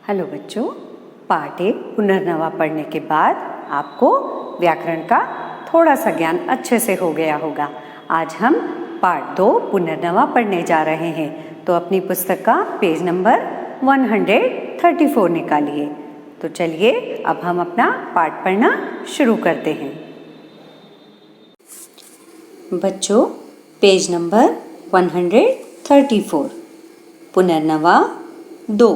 Hello बच्चों, part 1 पुनर्नवा पढ़ने के बाद आपको व्याकरण का थोड़ा सा ज्ञान अच्छे से हो गया होगा। आज हम पार्ट 2 पुनर्नवा पढ़ने जा रहे हैं। तो अपनी पुस्तक का पेज नंबर 134 निकालिए। तो चलिए अब हम अपना पाठ पढ़ना शुरू करते हैं। बच्चों, पेज नंबर 134 पुनर्नवा 2।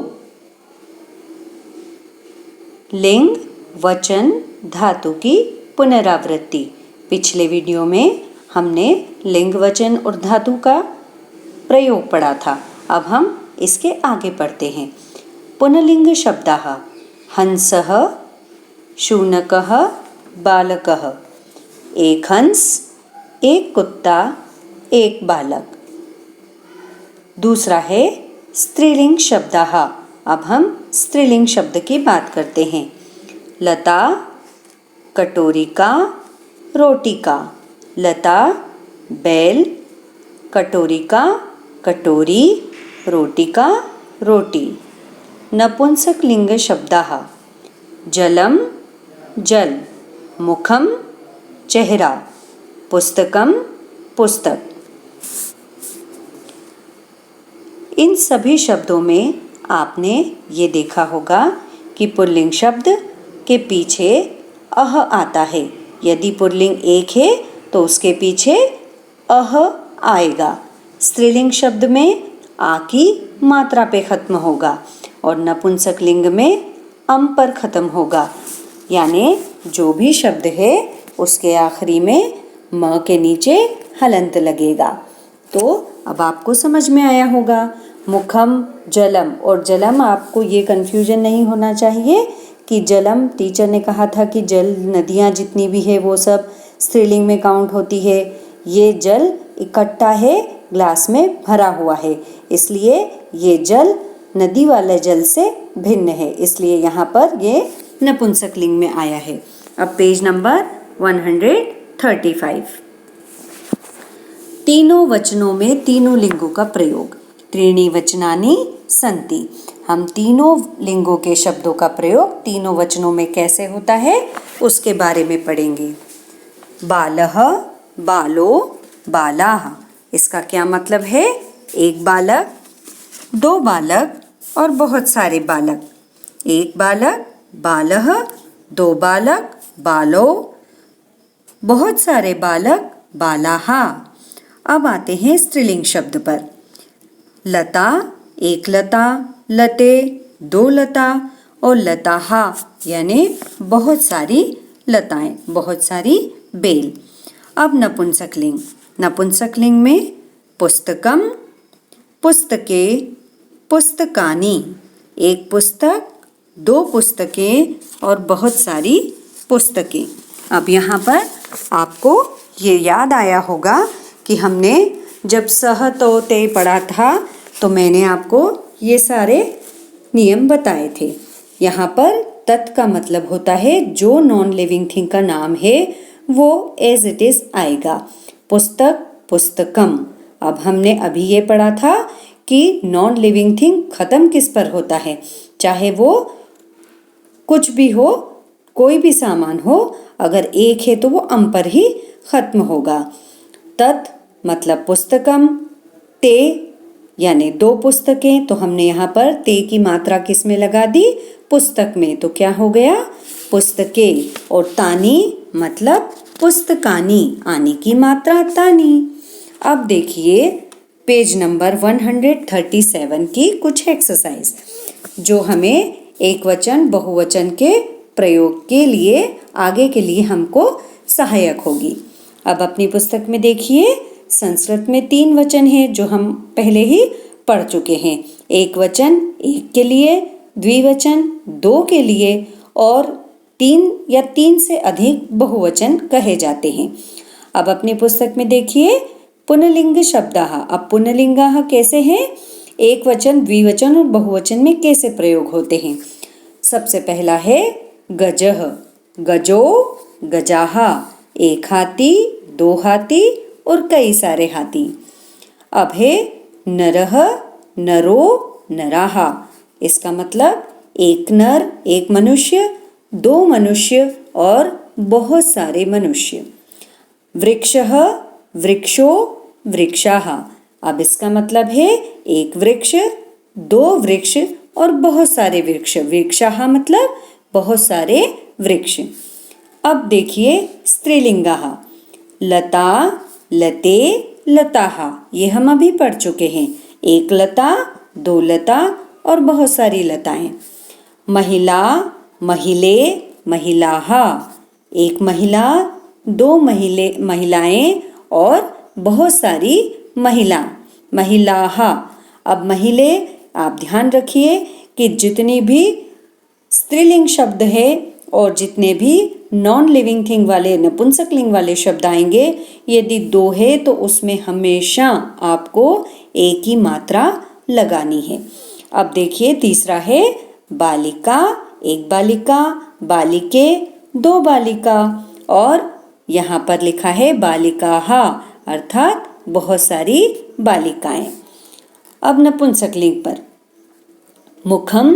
लिंग, वचन, धातु की पुनरावृत्ति। पिछले वीडियो में हमने लिंग, वचन और धातु का प्रयोग पढ़ा था। अब हम इसके आगे पढ़ते हैं। पुनर्लिंग शब्दाः हंसः, शुनकः, बालकः। एक हंस, एक कुत्ता, एक बालक। दूसरा है स्त्रीलिंग शब्दाः। अब हम स्त्रीलिंग शब्द की बात करते हैं। लता, कटोरिका, रोटिका। लता बैल, कटोरिका कटोरी, रोटिका रोटी। नपुंसकलिंग शब्दाः जलम जल, मुखम चेहरा, पुस्तकम पुस्तक। इन सभी शब्दों में आपने ये देखा होगा कि पुल्लिंग शब्द के पीछे अह आता है। यदि पुल्लिंग एक है तो उसके पीछे अह आएगा। स्त्रीलिंग शब्द में आ की मात्रा पे खत्म होगा और नपुंसकलिंग में अम पर खत्म होगा। यानी जो भी शब्द है उसके आखिरी में म के नीचे हलंत लगेगा। तो अब आपको समझ में आया होगा। मुखम जलम और जलम, आपको ये कन्फ्यूजन नहीं होना चाहिए कि जलम, टीचर ने कहा था कि जल नदियाँ जितनी भी है वो सब स्त्रीलिंग में काउंट होती है। ये जल इकट्ठा है, ग्लास में भरा हुआ है, इसलिए ये जल नदी वाले जल से भिन्न है, इसलिए यहाँ पर ये नपुंसकलिंग में आया है। अब पेज नंबर 135। तीनों वचनों में तीनों लिंगों का प्रयोग। त्रीणि वचनानि सन्ति। हम तीनों लिंगों के शब्दों का प्रयोग तीनों वचनों में कैसे होता है उसके बारे में पढ़ेंगे। बालः, बालो, बालाः। इसका क्या मतलब है? एक बालक, दो बालक और बहुत सारे बालक। एक बालक बालः, दो बालक बालो, बहुत सारे बालक बालाः। अब आते हैं स्त्रीलिंग शब्द पर। लता, एक लता, लते, दो लता और लताः यानी बहुत सारी लताएं, बहुत सारी बेल। अब नपुंसकलिंग। नपुंसकलिंग में पुस्तकम, पुस्तके, पुस्तकानि। एक पुस्तक, दो पुस्तकें और बहुत सारी पुस्तकें। अब यहाँ पर आपको ये याद आया होगा कि हमने जब सह तो ते पढ़ा था तो मैंने आपको ये सारे नियम बताए थे। यहाँ पर तत् का मतलब होता है जो नॉन लिविंग थिंग का नाम है वो एज इट इज आएगा। पुस्तक, पुस्तकम। अब हमने अभी ये पढ़ा था कि नॉन लिविंग थिंग खत्म किस पर होता है, चाहे वो कुछ भी हो, कोई भी सामान हो, अगर एक है तो वो अम पर ही खत्म होगा। तत् मतलब पुस्तकम, ते यानी दो पुस्तकें, तो हमने यहाँ पर ते की मात्रा किस में लगा दी? पुस्तक में, तो क्या हो गया? पुस्तके। और तानी मतलब पुस्तकानी, आनी की मात्रा तानी। अब देखिए पेज नंबर 137 की कुछ एक्सरसाइज जो हमें एक वचन बहुवचन के प्रयोग के लिए आगे के लिए हमको सहायक होगी। अब अपनी पुस्तक में देखिए, संस्कृत में 3 वचन हैं जो हम पहले ही पढ़ चुके हैं। एक वचन एक के लिए, द्विवचन दो के लिए और 3 या 3 से अधिक बहुवचन कहे जाते हैं। अब अपनी पुस्तक में देखिए पुनर्लिंग शब्दाः। अब पुनर्लिंगाः कैसे हैं? एक वचन, द्विवचन और बहुवचन में कैसे प्रयोग होते हैं? सबसे पहला है गजः, गजो, गजाः। एक हाथी, दो हाथी और कई सारे हाथी। अब है नरः, नरो, नराः। इसका मतलब एक नर, एक मनुष्य, दो मनुष्य और बहुत सारे मनुष्य। वृक्षः, वृक्षो, वृक्षाः। अब इसका मतलब है एक वृक्ष, दो वृक्ष और बहुत सारे वृक्ष। वृक्षाः मतलब बहुत सारे वृक्ष। अब देखिए स्त्रीलिंगाः। लता, लते, लताः। ये हम अभी पढ़ चुके हैं। एक लता, दो लता और बहुत सारी लताएं। महिला, महिले, महिलाः। एक महिला, दो महिलाएं और बहुत सारी महिलाः। अब महिले, आप ध्यान रखिए कि जितनी भी स्त्रीलिंग शब्द है और जितने भी नॉन लिविंग थिंग वाले नपुंसकलिंग वाले शब्द आएंगे, यदि दो है तो उसमें हमेशा आपको एक ही मात्रा लगानी है। अब देखिए तीसरा है बालिका, एक बालिका, बालिके, दो बालिका और यहाँ पर लिखा है बालिकाः अर्थात बहुत सारी बालिकाएं। अब नपुंसकलिंग पर मुखम,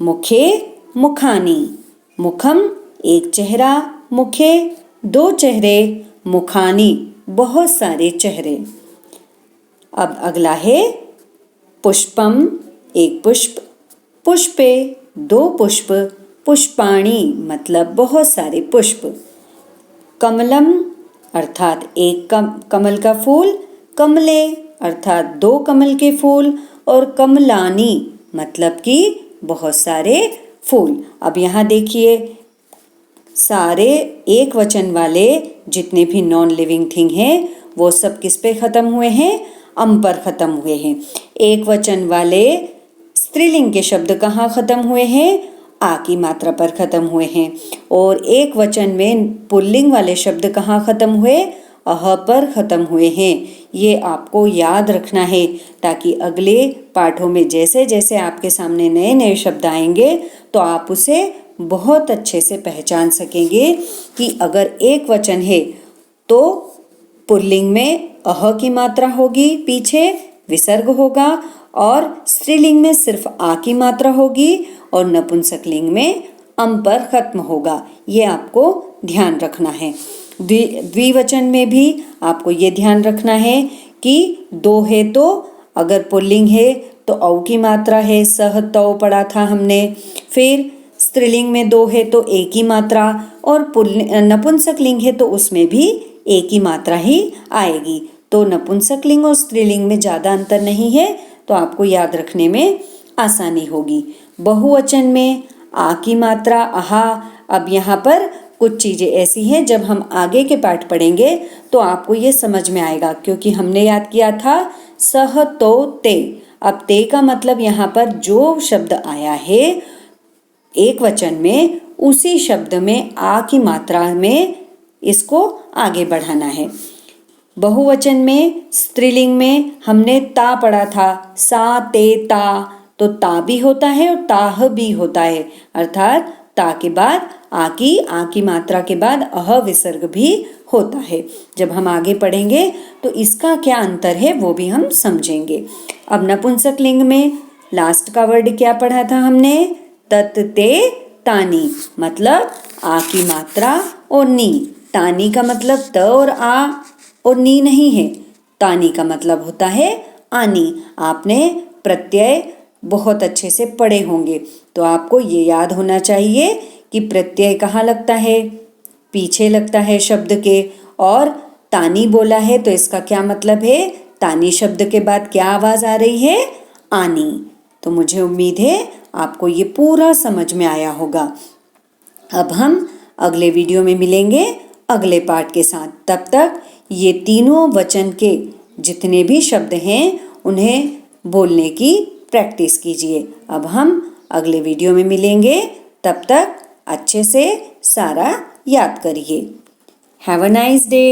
मुखे, मुखानी। मुखम एक चेहरा, मुखे दो चेहरे, मुखानी बहुत सारे चेहरे। अब अगला है पुष्पम, एक पुष्प, पुष्पे दो पुष्प, पुष्पाणि मतलब बहुत सारे पुष्प। कमलम अर्थात एक कमल का फूल, कमले अर्थात दो कमल के फूल और कमलानी मतलब कि बहुत सारे फूल। अब यहाँ देखिए सारे एक वचन वाले जितने भी नॉन लिविंग थिंग हैं वो सब किस पे ख़त्म हुए हैं? अम पर ख़त्म हुए हैं। एक वचन वाले स्त्रीलिंग के शब्द कहाँ ख़त्म हुए हैं? आ की मात्रा पर ख़त्म हुए हैं। और एक वचन में पुल्लिंग वाले शब्द कहाँ ख़त्म हुए? अह पर ख़त्म हुए हैं। ये आपको याद रखना है ताकि अगले पाठों में जैसे जैसे आपके सामने नए नए शब्द आएंगे तो आप उसे बहुत अच्छे से पहचान सकेंगे कि अगर एक वचन है तो पुल्लिंग में अह की मात्रा होगी, पीछे विसर्ग होगा और स्त्रीलिंग में सिर्फ आ की मात्रा होगी और नपुंसकलिंग में अम पर खत्म होगा। ये आपको ध्यान रखना है। द्विवचन में भी आपको ये ध्यान रखना है कि दो है तो अगर पुल्लिंग है तो औ की मात्रा है, सह तौ पढ़ा था हमने। फिर स्त्रीलिंग में दो है तो एक ही मात्रा और नपुंसकलिंग है तो उसमें भी एक ही मात्रा ही आएगी। तो नपुंसकलिंग और स्त्रीलिंग में ज़्यादा अंतर नहीं है तो आपको याद रखने में आसानी होगी। बहुवचन में आ की मात्रा आहा। अब यहाँ पर कुछ चीज़ें ऐसी हैं जब हम आगे के पाठ पढ़ेंगे तो आपको ये समझ में आएगा क्योंकि हमने याद किया था सह तो ते। अब ते का मतलब यहाँ पर जो शब्द आया है एक वचन में उसी शब्द में आ की मात्रा में इसको आगे बढ़ाना है। बहुवचन में स्त्रीलिंग में हमने ता पढ़ा था, सा ते ता, तो ता भी होता है और ताह भी होता है अर्थात ता के बाद आ की मात्रा के बाद अह विसर्ग भी होता है। जब हम आगे पढ़ेंगे तो इसका क्या अंतर है वो भी हम समझेंगे। अब नपुंसकलिंग में लास्ट का वर्ड क्या पढ़ा था हमने? तत ते तानी मतलब आ की मात्रा और नी। तानी का मतलब त और आ और नी नहीं है। तानी का मतलब होता है आनी। आपने प्रत्यय बहुत अच्छे से पढ़े होंगे तो आपको ये याद होना चाहिए कि प्रत्यय कहाँ लगता है? पीछे लगता है शब्द के। और तानी बोला है तो इसका क्या मतलब है? तानी शब्द के बाद क्या आवाज़ आ रही है? आनी। तो मुझे उम्मीद है आपको ये पूरा समझ में आया होगा। अब हम अगले वीडियो में मिलेंगे अगले पार्ट के साथ। तब तक ये तीनों वचन के जितने भी शब्द हैं उन्हें बोलने की प्रैक्टिस कीजिए। अब हम अगले वीडियो में मिलेंगे, तब तक अच्छे से सारा याद करिए। Have a nice day.